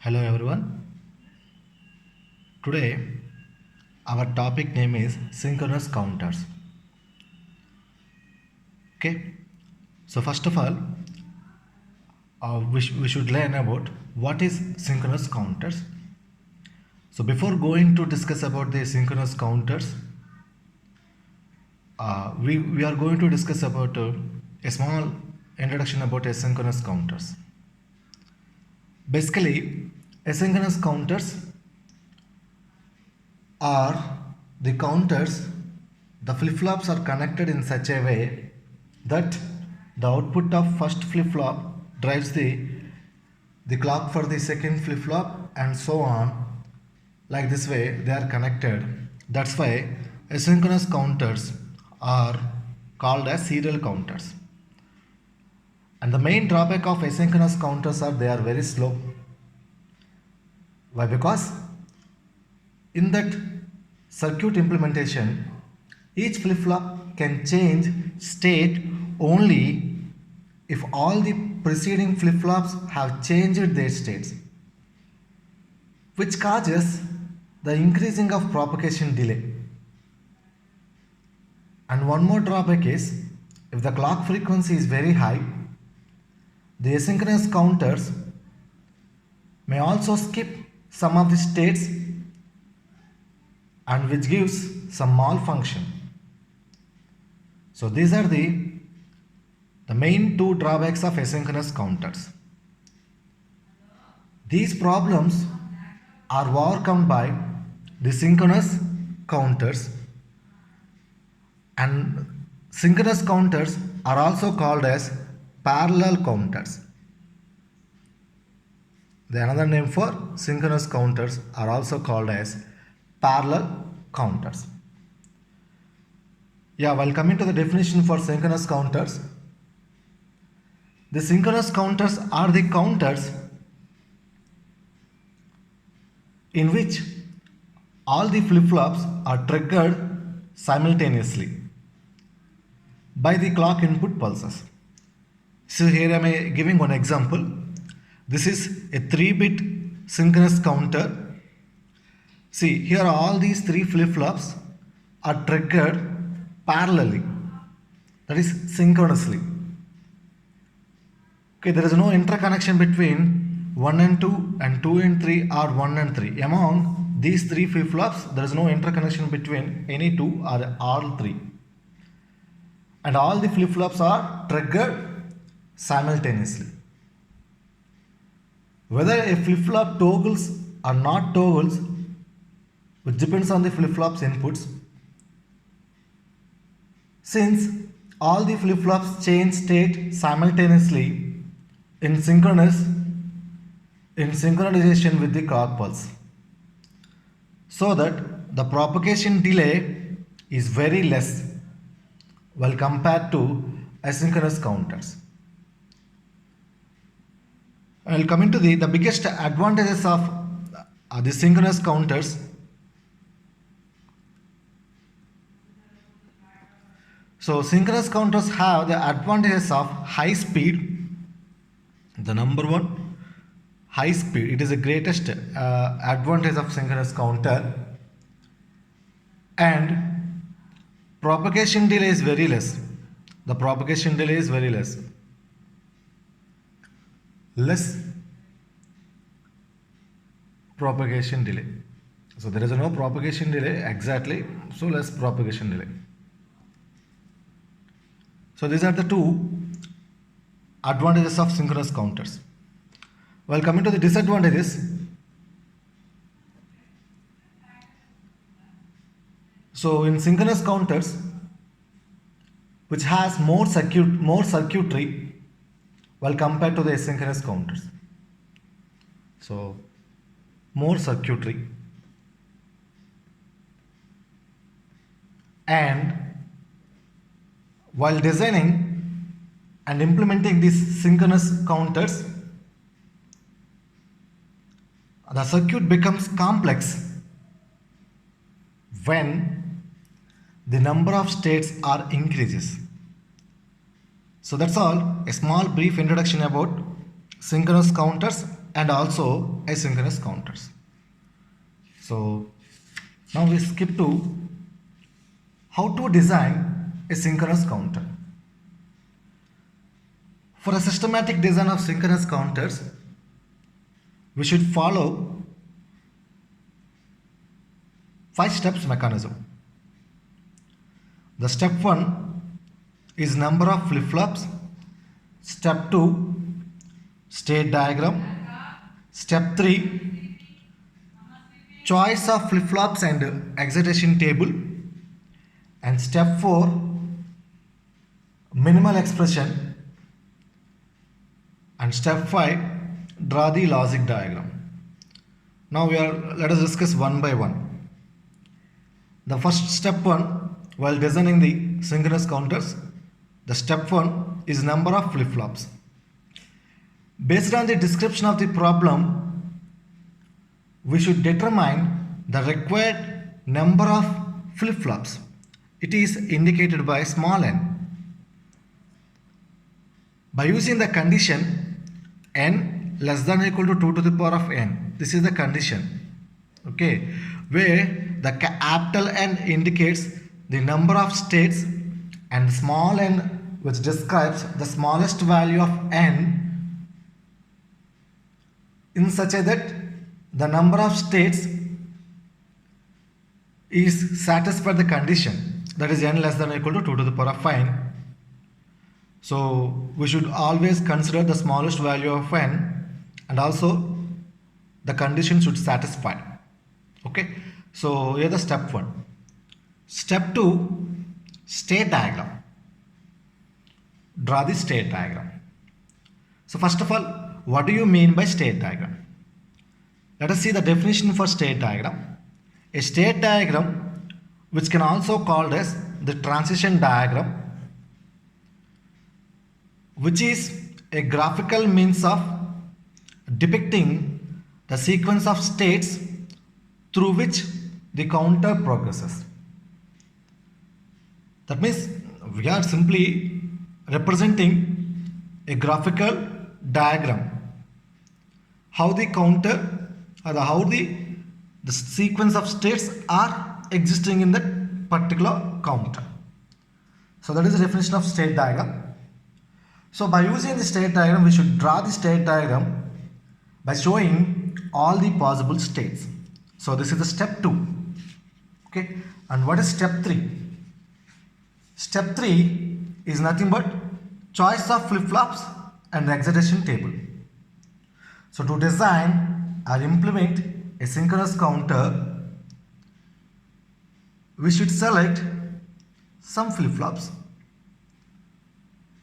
Hello everyone. Today our topic name is synchronous counters. Okay. So first of all, we should learn about what is synchronous counters. So before going to discuss about the synchronous counters, we are going to discuss about a small introduction about asynchronous counters. Basically, asynchronous counters are the counters, the flip-flops are connected in such a way that the output of first flip-flop drives the clock for the second flip-flop and so on. Like this way they are connected. That's why asynchronous counters are called as serial counters. And the main drawback of asynchronous counters are they are very slow. Why? Because in that circuit implementation, each flip-flop can change state only if all the preceding flip-flops have changed their states, which causes the increasing of propagation delay. And one more drawback is, if the clock frequency is very high, the asynchronous counters may also skip some of the states, and which gives some malfunction. So these are the main two drawbacks of asynchronous counters. These problems are overcome by the synchronous counters, and synchronous counters are also called as parallel counters. The another name for synchronous counters are also called as parallel counters. While coming to the definition for synchronous counters, the synchronous counters are the counters in which all the flip-flops are triggered simultaneously by the clock input pulses. So here I am giving one example. This is a 3-bit synchronous counter. See, here all these 3 flip-flops are triggered parallelly, that is synchronously. Okay, there is no interconnection between 1 and 2 and 2 and 3 or 1 and 3. Among these 3 flip-flops, there is no interconnection between any 2 or all 3. And all the flip-flops are triggered simultaneously. Whether a flip-flop toggles or not toggles, which depends on the flip-flop's inputs. Since all the flip-flops change state simultaneously in synchronization with the clock pulse, so that the propagation delay is very less while compared to asynchronous counters. I'll come into the biggest advantages of the synchronous counters. So synchronous counters have the advantages of high speed. The number one, high speed. It is the greatest advantage of synchronous counter. And propagation delay is very less. The propagation delay is very less. Less propagation delay. So there is no propagation delay exactly. So less propagation delay. So these are the two advantages of synchronous counters. While coming to the disadvantages, so in synchronous counters, which has more circuitry while compared to the asynchronous counters. So more circuitry, and while designing and implementing these synchronous counters, the circuit becomes complex when the number of states are increases. So that's all, a small brief introduction about synchronous counters and also asynchronous counters. So now we skip to how to design a synchronous counter. For a systematic design of synchronous counters, we should follow 5 steps mechanism. The step 1 is number of flip-flops. Step 2, state diagram. Step 3, choice of flip-flops and excitation table. And step 4, minimal expression. And step 5, draw the logic diagram. Now let us discuss one by one. The first step 1, while designing the synchronous counters, the step 1 is number of flip-flops. Based on the description of the problem, we should determine the required number of flip-flops. It is indicated by small n. By using the condition n less than or equal to 2 to the power of n, this is the condition, okay, where the capital N indicates the number of states and small n, which describes the smallest value of n, in such a that the number of states is satisfied the condition, that is n less than or equal to 2 to the power of n. So we should always consider the smallest value of n, and also the condition should satisfy. Okay, so here the step 1. Step 2, state diagram. Draw the state diagram. So first of all, what do you mean by state diagram? Let us see the definition for state diagram. A state diagram, which can also called as the transition diagram, which is a graphical means of depicting the sequence of states through which the counter progresses. That means we are simply representing a graphical diagram, how the counter or how the sequence of states are existing in that particular counter. So that is the definition of state diagram. So by using the state diagram, we should draw the state diagram by showing all the possible states. So this is the step 2. Okay, and what is step 3? Step 3 is nothing but choice of flip-flops and excitation table. So to design or implement a synchronous counter, we should select some flip-flops.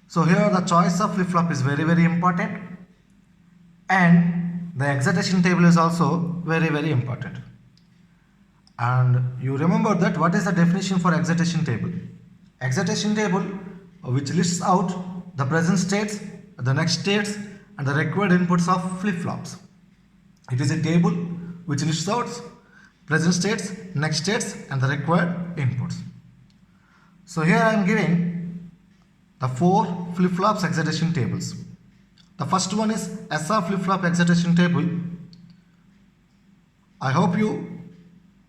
So here the choice of flip-flop is very, very important, and the excitation table is also very, very important. And you remember that what is the definition for excitation table? Excitation table, which lists out the present states, the next states, and the required inputs of flip-flops. It is a table which lists out present states, next states, and the required inputs. So here I am giving the 4 flip-flops excitation tables. The first one is SR flip-flop excitation table. I hope you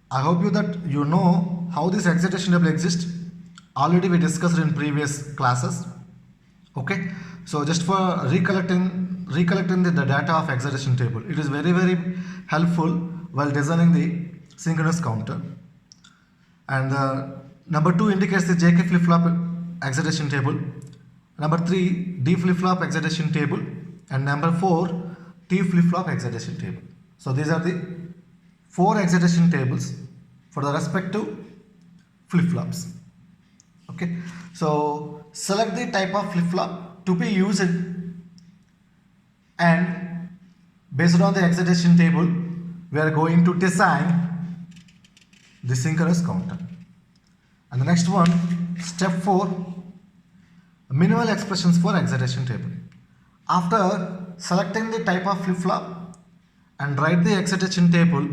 that you know how this excitation table exists. Already we discussed in previous classes. Okay, so just for recollecting the data of excitation table, it is very, very helpful while designing the synchronous counter. And number 2 indicates the JK flip-flop excitation table. Number 3, D flip-flop excitation table, and number 4, T flip-flop excitation table. So these are the 4 excitation tables for the respective flip-flops. Okay, so select the type of flip-flop to be used, and based on the excitation table, we are going to design the synchronous counter. And the next one, step 4, minimal expressions for excitation table. After selecting the type of flip-flop and write the excitation table,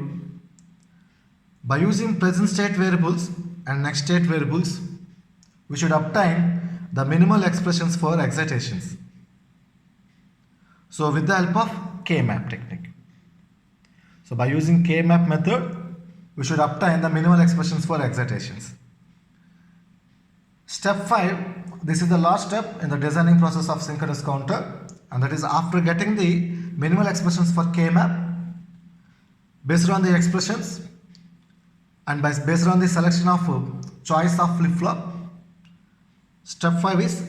by using present state variables and next state variables, we should obtain the minimal expressions for excitations. So with the help of K-map technique. So by using K-map method, we should obtain the minimal expressions for excitations. Step 5, this is the last step in the designing process of synchronous counter, and that is after getting the minimal expressions for K-map, based on the expressions and based on the selection of choice of flip-flop, step 5 is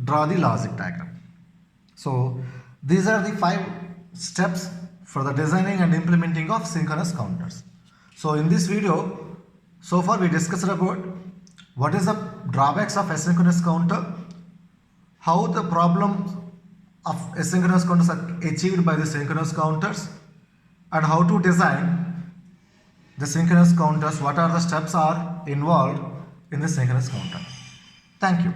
draw the logic diagram. So these are the 5 steps for the designing and implementing of synchronous counters. So in this video, so far we discussed about what is the drawbacks of asynchronous counter, how the problems of asynchronous counters are achieved by the synchronous counters, and how to design the synchronous counters, what are the steps are involved in the synchronous counter. Thank you.